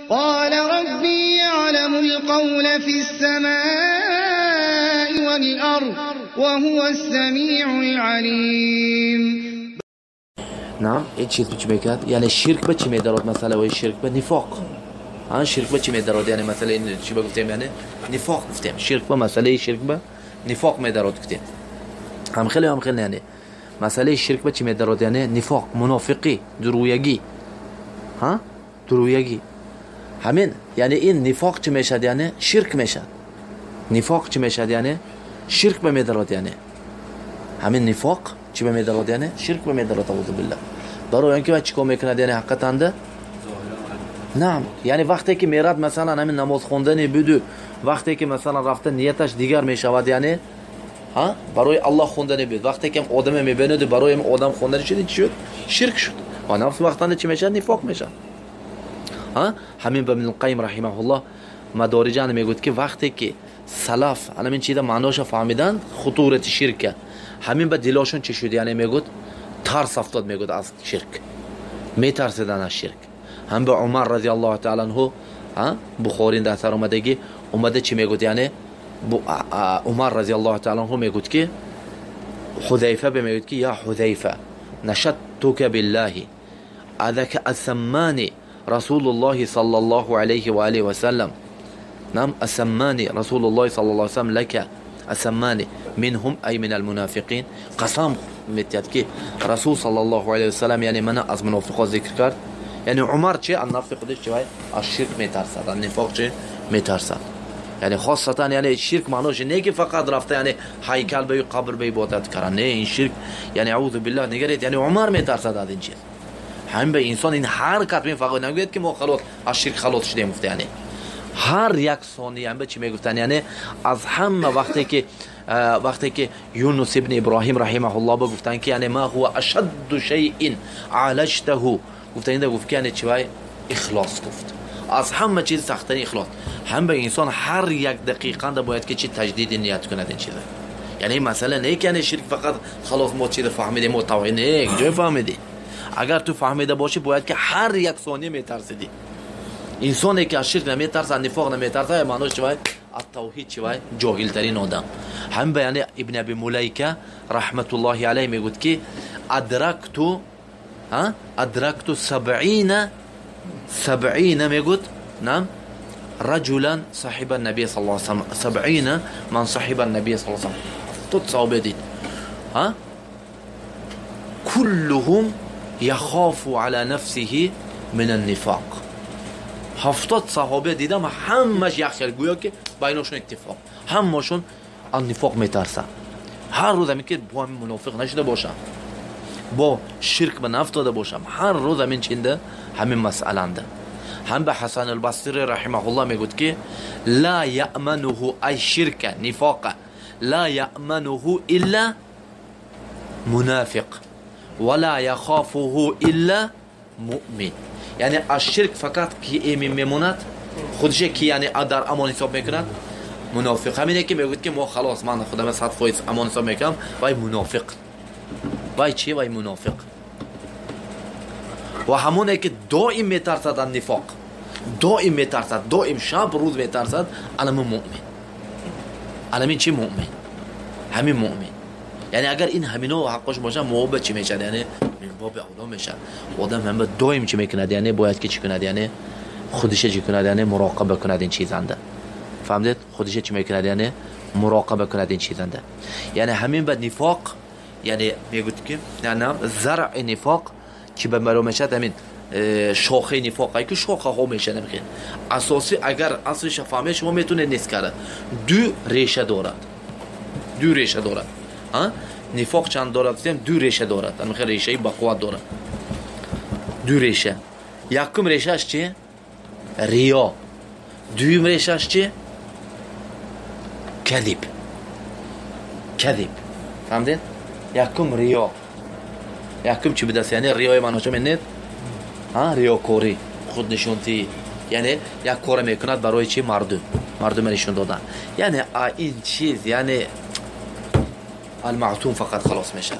قال ربي يعلم القول في السماء والأرض وهو السميع العليم. نعم این چیز به چی میگد؟ یعنی شرک به چی میدارد؟ مسئله و شرک به نفاق. شرک به چی میدارد؟ یعنی مسئله این چی بگفتیم؟ یعنی نفاق گفتیم. شرک به مسئله شرک به نفاق میدارد گفتیم. هم خیلی یعنی مسئله شرک به چی میدارد؟ یعنی نفاق، منافقی، درویگی. درویگی. همین یعنی این نفاق چی میشد؟ یعنی شرک میشد. نفاق چی میشد؟ یعنی شرک به میدارد. یعنی همین نفاق چی به میدارد؟ یعنی شرک به میدارد. اعوذ بالله. برای اینکه چیکار میکند؟ یعنی حقیقتا ده نه، یعنی وقتی که میراد مثلا همین نماز خوندنی بدو، وقتی که مثلا رفته نیتش دیگر میشود، یعنی برای الله خوندنی بود، وقتی که آدم میبینه برای آدم خوندنی شد، چی شد؟ شرک شد. و نفس وقتا چی میشه؟ نفاق میشه. همین به ابن القیم رحمه الله مدارجان میگوید که وقتی که سلف همین چیزا معناش فهمیدن خطورت شرک، همین به دلشون چی شد؟ یعنی میگوید ترس افتاد، میگوید از شرک، میترسیدن از شرک. هم به عمر رضی الله تعالی عنه بخاری در اثر اومده چی میگوید؟ یعنی عمر رضی الله تعالی عنه میگوید که حذیفه میگوید که یا حذیفه نشدتک بالله اذاک اسمانی رسول الله صلی الله علیه و آله و سلم. نعم اسمانی رسول الله صلی الله علیه و سلم لك اسمانی منهم ای من المنافقین. قسم میتید که رسول صلی الله علیه و سلم یعنی من از منافقا ذکر کرد. یعنی عمر چه از نفس خودش چه از شرک میترسد، از نفاق چه میترسد. یعنی خاصتا یعنی شرک معناش نه که فقط رفته یعنی هیکل به قبر به عبادت کردن، نه این شرک یعنی اعوذ بالله نگرید. یعنی عمر میترسد از این چیز. همین به انسان این حرکت می فقط نگوید که ما خلاص از شرک خلاص شدیم، گفته یعنی هر یک ثانیه هم به چی میگفتن؟ یعنی از همه وقتی که یونس ابن ابراهیم رحمه الله بگفتن که یعنی ما هو اشد شیء عالجته، گفتن اینده گفت که یعنی چی؟ اخلاص. گفت از همه چیز سخت‌ترین اخلاص. هم به انسان هر یک دقیقه ده باید که چی تجدید نیت کند این چیزا. یعنی مثلا نه که یعنی شرک فقط خلاص ما چیز فهمیدیم ما توحید نه جای فهمیدی. اگر تو فهمیده باشی باید که هر یک ثانیه میترسیدی. انسانی که از شرک نمیترسه، از نفاق نمیترسه، معناش چی؟ از توحید چی؟ جاهل ترین آدم. هم به یعنی ابن ابی ملیکه رحمت الله علیه میگوید که ادرکت سبعین میگوید نعم رجلا صاحب النبی صلی الله علیه و سلم، 70 من صاحب النبی صلی الله علیه و سلم. تو صحابه دید كلهم يخاف على نفسه من النفاق. 70 صحابه دیدم همش یخچال گویا که بیناشون اتفاق، همشون از نفاق میترسن. هر روز همین که با همین منافق نشده باشم، با شرک به نفتاده باشم، هر روز همین چنده همین مسئله انده. هم به حسن البصری رحمه الله میگوید که لا یأمنه ای شرک نفاق لا یأمنه الا منافق ولا یخافه الا مؤمن. یعنی از شرک فقط کی ایمن میموند، خودش کی یعنی در امان حساب میکند؟ منافق. همینه که میگوید که ما خلاص من خودم 100% امان حساب میکنم، وای منافق. وای چی؟ وای منافق. و همونه که دائم میترسد از نفاق، دائم میترسد، دائم شب روز میترسد، علم مؤمن. علم چی؟ مؤمن. همین مؤمن. یعنی اگر این همینا حقش باشه محبت چی میشه؟ یعنی من باب اولا میشه. آدم هم دائم چی میکند؟ یعنی باید که چی کند؟ یعنی خودش چی کند؟ یعنی مراقبه کند این چیزنده. فهمدید؟ خودش چی میکند؟ یعنی مراقبه کند این چیزنده. یعنی همین به نفاق یعنی میگوید که نه زرع نفاق که به مرا میشه همین شاخه نفاقی که شاخه ها میشه نمیخواد. اساسی اگر اصلش فهمه شما میتونه نیست کرده. دو ریشه دارد. دو ریشه دارد. نفاق چند دارد؟ دو ریشه دارد. نمیخواد ریشه بقوت دارد. دو ریشه. یکم ریشهش چیه؟ ریا. دوم ریشهش چیه؟ کذب. کذب. فهمیدین؟ یکم ریا. یکم چی بدست؟ یعنی ریای معناش منید؟ ریاکاری، خود نشونتی. یعنی یک کار میکند برای چی؟ مردم نشون دادن. یعنی این چیز یعنی المعصوم فقط خلاص میشه.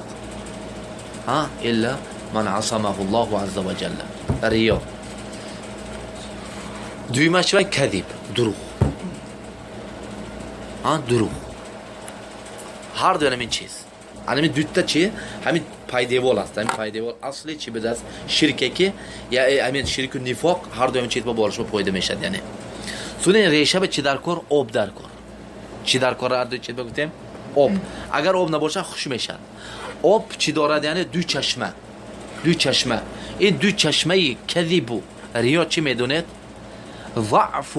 الا من عصمه الله عز وجل. ریا. دویمش چی؟ کذب، دروغ. دروغ. هر دو همین چیز. همین دوتا چیه؟ همین پایدیوال است. همین پایدیوال اصلی چی بده است؟ شرکه که یا همین شرک و نفاق هر دو همین چیز با بالش با پایده میشد یعنی. سونه ریشه به چی در کار؟ آب در کار. چی در کار هر دو چیز بگویم؟ آب. اگر آب نباشه خوش میشن. آب چی دارد یعنی دو چشمه. دو چشمه. این دو چشمه کذب و ریا چی میدونید؟ ضعف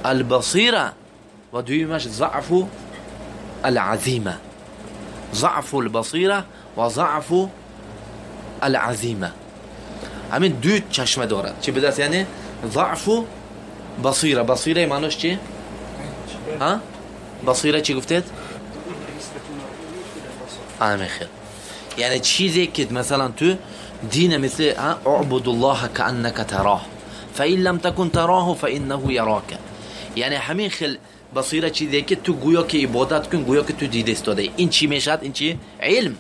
البصیره و دویمش ضعف العزیمه. ضعف البصیره و ضعف العزیمه. همین دو چشمه دارد. چی بدست یعنی؟ ضعف بصیره. بصیره معنیش چی؟ بصیره چی گفتید؟ خیر. یعنی چیزی که مثلا تو دین مثل اعبد الله كأنك تراه فإن لم تكن تراه فإنه يراك. یعنی همین خیل بصیره چیزی که تو گویا که عبادت کن گویا که تو دیده استاده. این چی میشد؟ این چی؟ علم.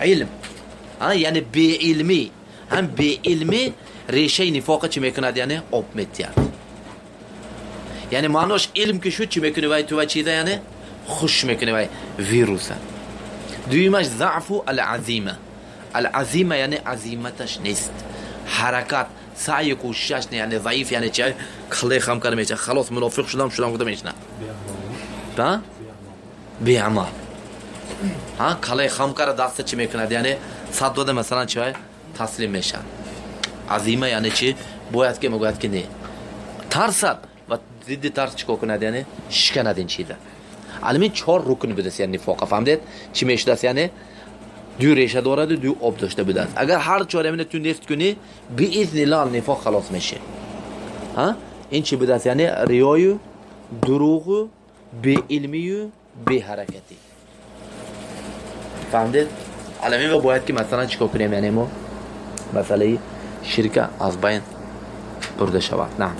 علم. یعنی بی علمی. هم بی علمی ریشه نفاق چی میکند یعنی آب میتیاد. یعنی معناش علم که شد چی میکنه وای تو چیزا یعنی خوش میکنه وای ویروسه. دویمش ضعف العزیمه. العزیمه یعنی عزیمتش نیست. حرکت سعی کوشش نه یعنی ضعیف یعنی چه خلی خم کار میشه خلاص منافق شدم گفتم میشه نه بی عمل خلی خم کار دست چی میکنه یعنی صد داده مثلا چه تسلیم میشن. عزیمه یعنی چی؟ باید که میگوید که نه ترسد و ضد ترس چیکار کنه یعنی شکند این چیزا. علمی 4 رکن بده یعنی نفاق فهمیدید چی میشه یعنی دو ریشه دارد و دو آب داشته بوده است. اگر هر 4 امینه تو نفت کنی باذن الله نفاق خلاص میشه. این چی بوده است یعنی ریای دروغ بی علمی و بی حرکتی. فهمیدید؟ علمی باید که مثلا چیکار کنیم یعنی ما مسئله شرک از بین برده شود. نه